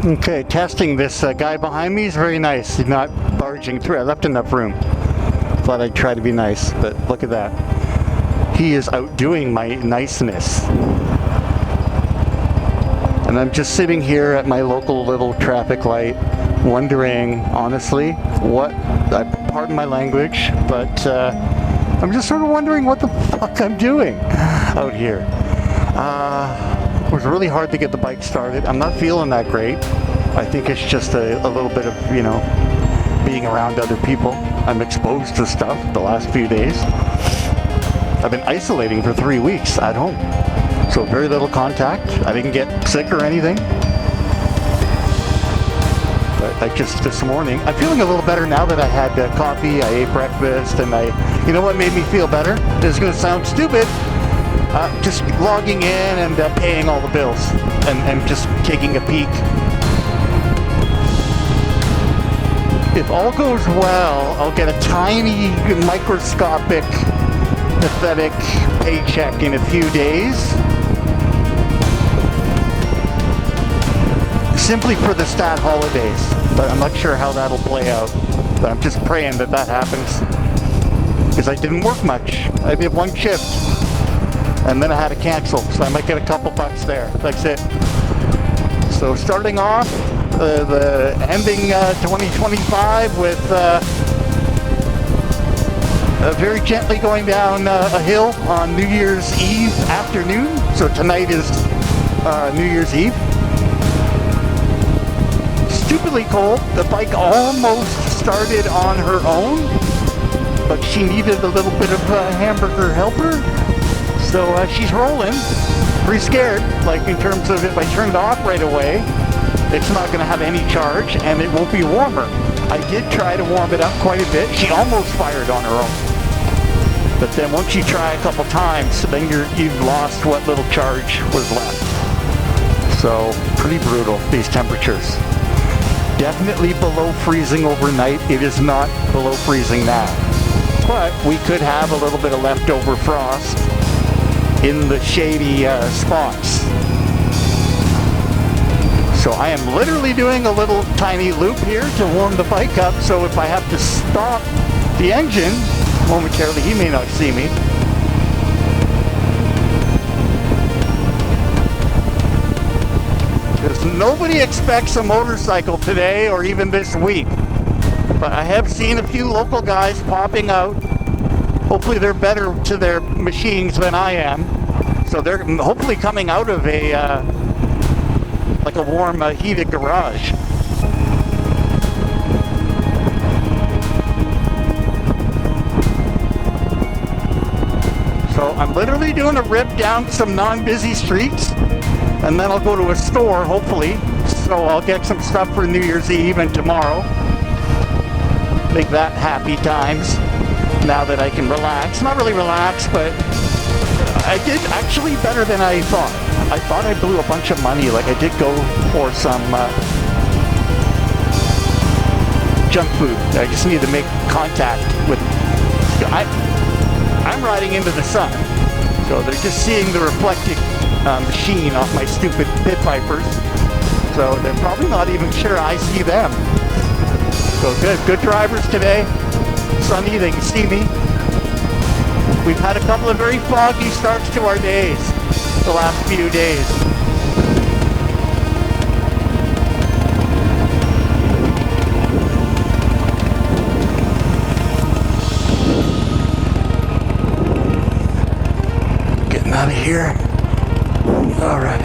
Okay, testing this guy behind me is very nice. He's not barging through. I left enough room. Thought I'd try to be nice, but look at that. He is outdoing my niceness. And I'm just sitting here at my local little traffic light, wondering, honestly, pardon my language, but I'm just sort of wondering what the fuck I'm doing out here. It was really hard to get the bike started. I'm not feeling that great. I think it's just a little bit of, being around other people. I'm exposed to stuff the last few days. I've been isolating for 3 weeks at home. So very little contact. I didn't get sick or anything. But this morning, I'm feeling a little better now that I had coffee, I ate breakfast, and you know what made me feel better? This is going to sound stupid. Just logging in and paying all the bills and just taking a peek. If all goes well, I'll get a tiny, microscopic, pathetic paycheck in a few days. Simply for the stat holidays. But I'm not sure how that'll play out. But I'm just praying that happens. Because I didn't work much. I did one shift. And then I had to cancel, so I might get a couple bucks there. That's it. So starting off, the ending 2025 with very gently going down a hill on New Year's Eve afternoon. So tonight is New Year's Eve. Stupidly cold. The bike almost started on her own, but she needed a little bit of a hamburger helper. So she's rolling, pretty scared, like in terms of if I turn it off right away, it's not going to have any charge and it won't be warmer. I did try to warm it up quite a bit. She almost fired on her own. But then once you try a couple times, then you've lost what little charge was left. So pretty brutal, these temperatures. Definitely below freezing overnight. It is not below freezing now. But we could have a little bit of leftover frost in the shady spots. So I am literally doing a little tiny loop here to warm the bike up, so if I have to stop the engine momentarily, he may not see me. Because nobody expects a motorcycle today or even this week. But I have seen a few local guys popping out. Hopefully they're better to their machines than I am. So they're hopefully coming out of like a warm, heated garage. So I'm literally doing a rip down some non-busy streets, and then I'll go to a store, hopefully. So I'll get some stuff for New Year's Eve and tomorrow. Make that happy times. Now that I can relax. Not really relax, but I did actually better than I thought. I thought I blew a bunch of money. Like I did go for some junk food. I just need to make contact with... I'm riding into the sun. So they're just seeing the reflected machine off my stupid pit vipers. So they're probably not even sure I see them. So good drivers today. Sunny, they can see me. We've had a couple of very foggy starts to our days the last few days. Getting out of here. All right.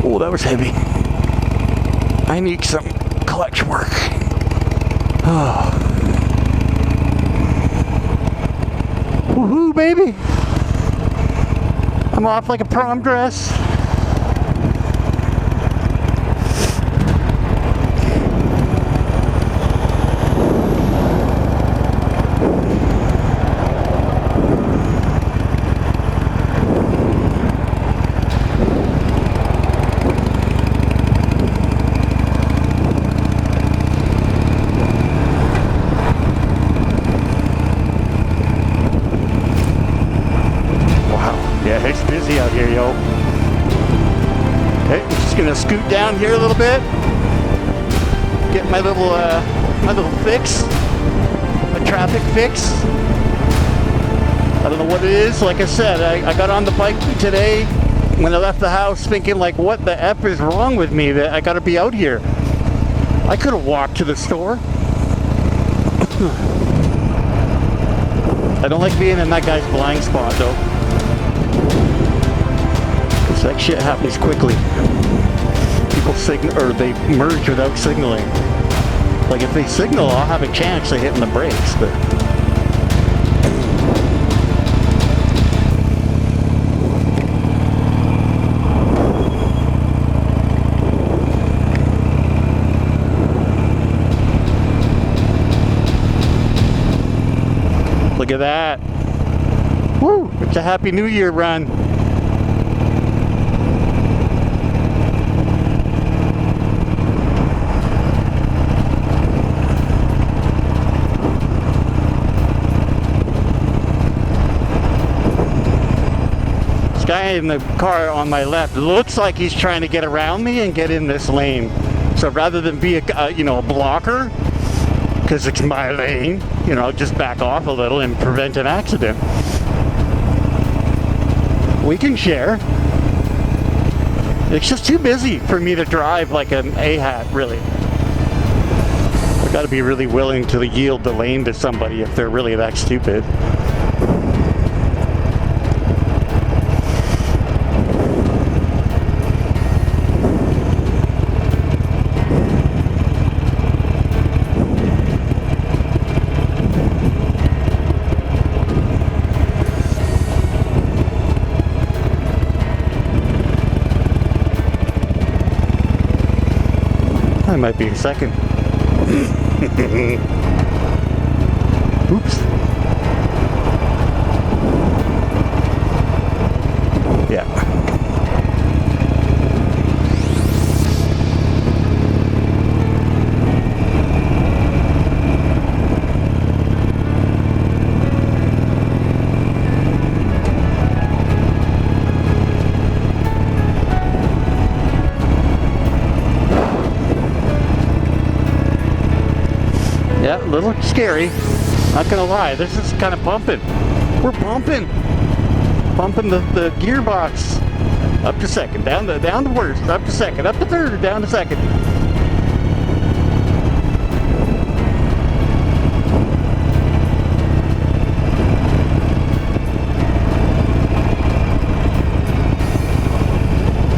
Oh, that was heavy. I need some clutch work. Oh. Woohoo, baby! I'm off like a prom dress. Yeah, it's busy out here, yo. Okay, I'm just gonna scoot down here a little bit. Get my little fix, my traffic fix. I don't know what it is. Like I said, I got on the bike today when I left the house thinking like, what the F is wrong with me that I gotta be out here? I could have walked to the store. I don't like being in that guy's blind spot though. Because that shit happens quickly. People signal, or they merge without signaling. Like if they signal, I'll have a chance of hitting the brakes, but look at that. Woo! It's a Happy New Year run. This guy in the car on my left looks like he's trying to get around me and get in this lane. So rather than be a blocker, because it's my lane, just back off a little and prevent an accident. We can share. It's just too busy for me to drive like an A-hat, really. I gotta be really willing to yield the lane to somebody if they're really that stupid. I might be in second. Oops. Yeah. Yeah, a little scary. Not gonna lie, this is kind of pumping. We're pumping. Pumping the gearbox. Up to second, down to first, up to second, up to third, down to second.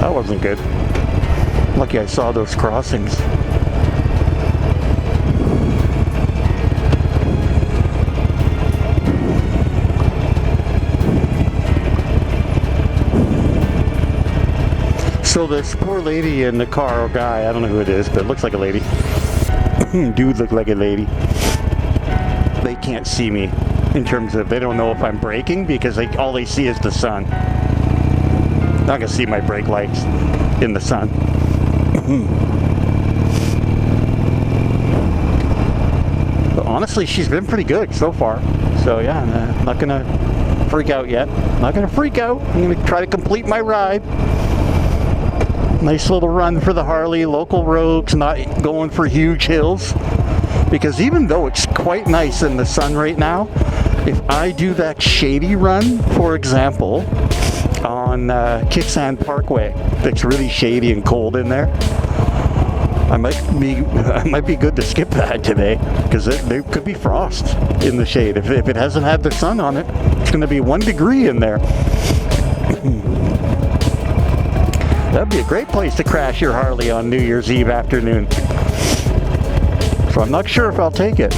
That wasn't good. Lucky I saw those crossings. So this poor lady in the car, or guy, I don't know who it is, but it looks like a lady. Dude looked like a lady. They can't see me in terms of, they don't know if I'm braking because all they see is the sun. Not gonna see my brake lights in the sun. But honestly, she's been pretty good so far. So yeah, I'm not gonna freak out yet. Not gonna freak out. I'm gonna try to complete my ride. Nice little run for the Harley, local roads, not going for huge hills. Because even though it's quite nice in the sun right now, if I do that shady run, for example, on Kitsand Parkway, that's really shady and cold in there, I might be good to skip that today, because there could be frost in the shade. If it hasn't had the sun on it, it's going to be 1 degree in there. That'd be a great place to crash your Harley on New Year's Eve afternoon. So I'm not sure if I'll take it.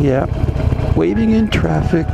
Yeah, waiting in traffic.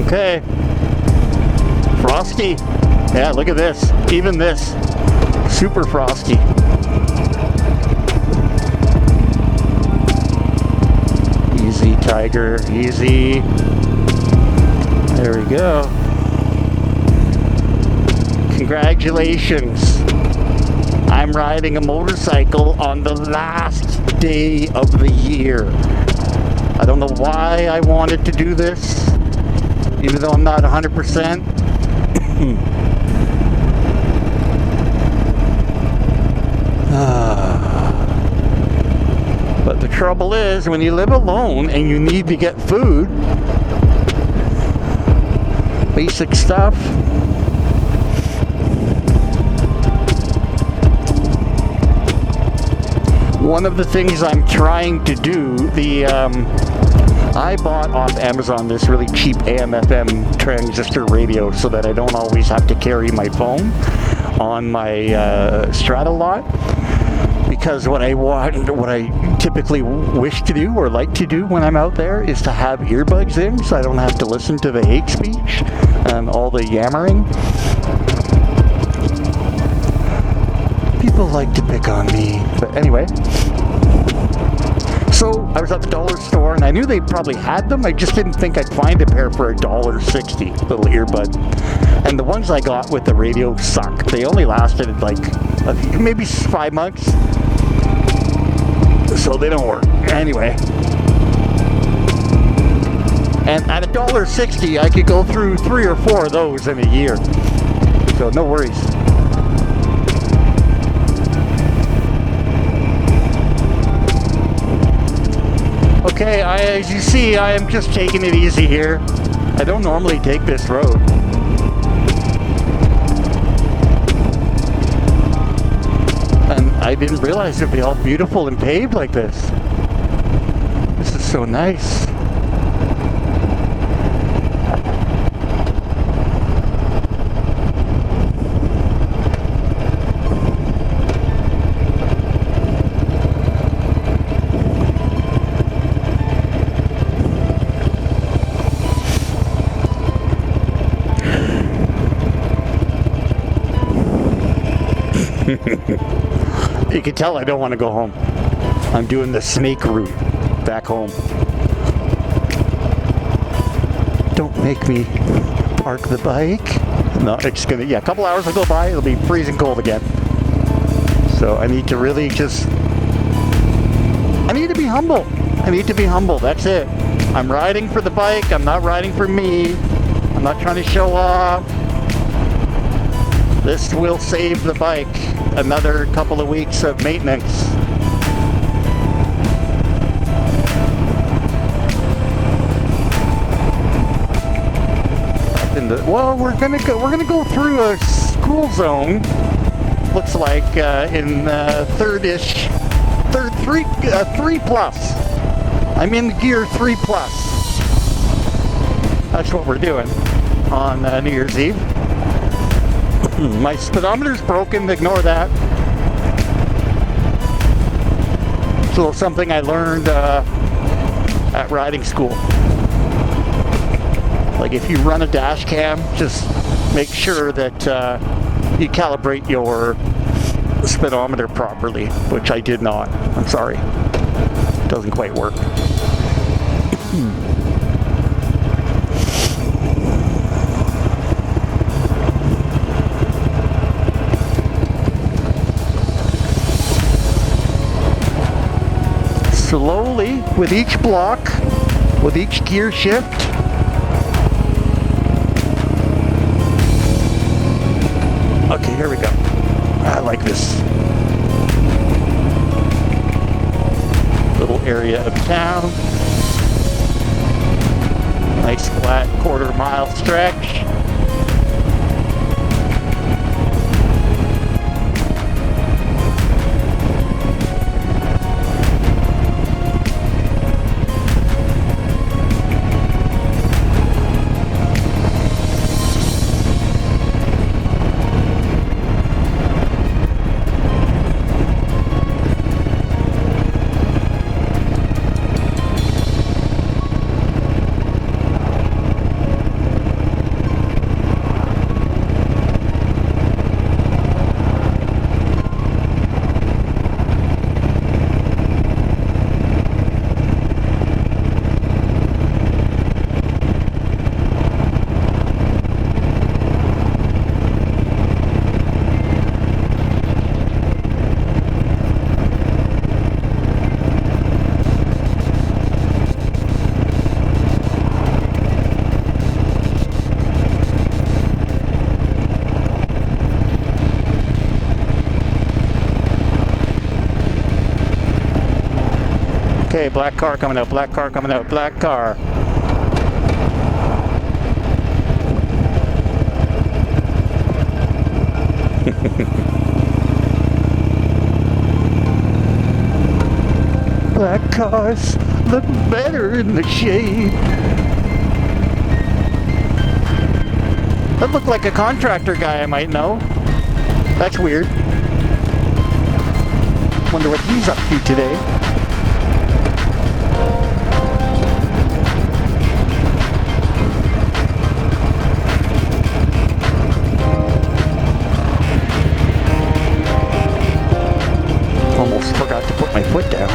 Okay. Frosty. Yeah, look at this. Even this. Super frosty. Easy, Tiger. Easy. There we go. Congratulations. I'm riding a motorcycle on the last day of the year. I don't know why I wanted to do this. Even though I'm not 100%. But the trouble is, when you live alone and you need to get food, basic stuff, one of the things I'm trying to do, I bought off Amazon this really cheap AM/FM transistor radio so that I don't always have to carry my phone on my Strata lot. Because what I typically wish to do or like to do when I'm out there is to have earbuds in, so I don't have to listen to the hate speech and all the yammering. People like to pick on me, but anyway. So I was at the dollar store and I knew they probably had them. I just didn't think I'd find a pair for $1.60, little earbud. And the ones I got with the radio suck. They only lasted like maybe 5 months. So they don't work. Anyway. And at $1.60 I could go through 3 or 4 of those in a year. So no worries. Okay, as you see, I am just taking it easy here. I don't normally take this road. And I didn't realize it'd be all beautiful and paved like this. This is so nice. You can tell I don't want to go home. I'm doing the snake route back home. Don't make me park the bike. No, it's gonna, a couple hours will go by, it'll be freezing cold again. So I need to really I need to be humble. I need to be humble, that's it. I'm riding for the bike, I'm not riding for me. I'm not trying to show off. This will save the bike another couple of weeks of maintenance. Well, we're gonna go through a school zone. Looks like in third-ish, 3 plus. I'm in gear 3 plus. That's what we're doing on New Year's Eve. My speedometer's broken, ignore that. It's a little something I learned at riding school. Like if you run a dash cam, just make sure that you calibrate your speedometer properly, which I did not. I'm sorry. It doesn't quite work. slowly with each block, with each gear shift. Okay, here we go. I like this little area of town. Nice flat quarter-mile stretch. Okay, black car coming out, black car coming out, black car. Black cars look better in the shade. That looked like a contractor guy I might know. That's weird. Wonder what he's up to today. Forgot to put my foot down.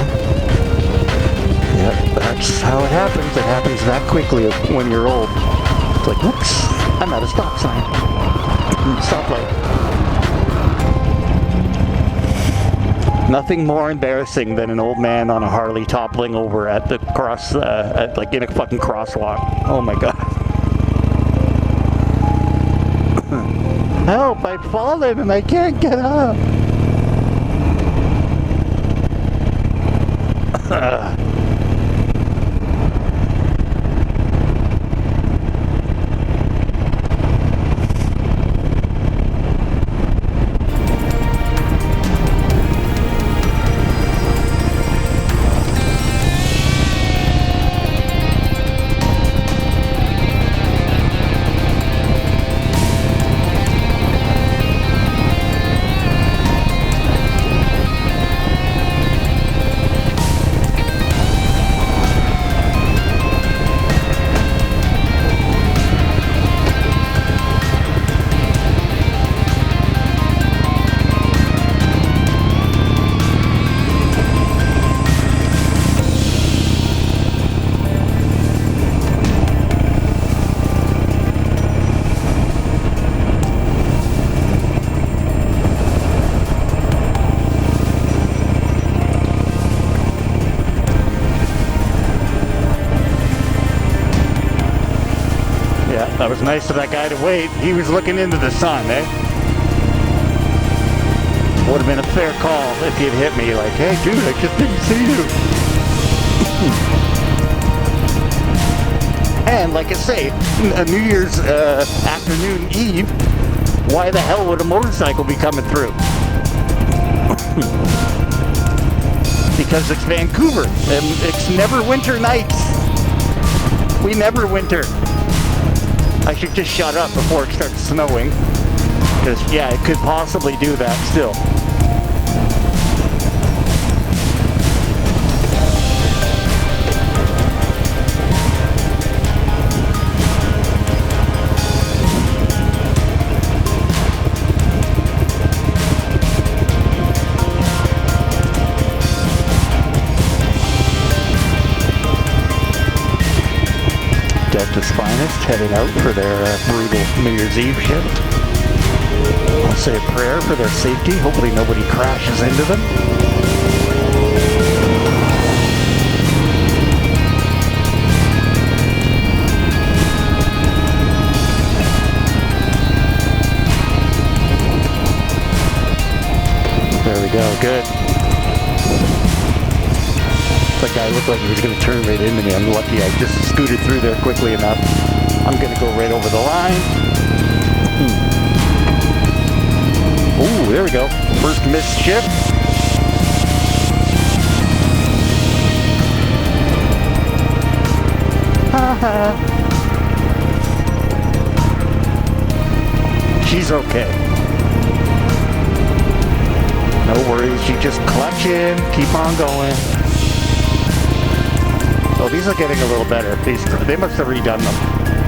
Yep, that's how it happens. It happens that quickly when you're old. It's like, whoops, I'm at a stop sign. Stoplight. Nothing more embarrassing than an old man on a Harley toppling over at the cross, like in a fucking crosswalk. Oh my god. Help, I've fallen and I can't get up. That was nice of that guy to wait. He was looking into the sun, eh? Would have been a fair call if he'd hit me like, hey dude, I just didn't see you. And like I say, a New Year's afternoon eve, why the hell would a motorcycle be coming through? Because it's Vancouver, and it's never winter nights. We never winter. I should just shut up before it starts snowing. Because, yeah, it could possibly do that still. Delta's finest heading out for their brutal New Year's Eve shift. I'll say a prayer for their safety. Hopefully nobody crashes into them. The guy looked like he was going to turn right into me. I'm lucky I just scooted through there quickly enough. I'm going to go right over the line. Ooh, there we go. First missed shift. She's okay. No worries, she just clutch in, keep on going. Oh, these are getting a little better. They must have redone them.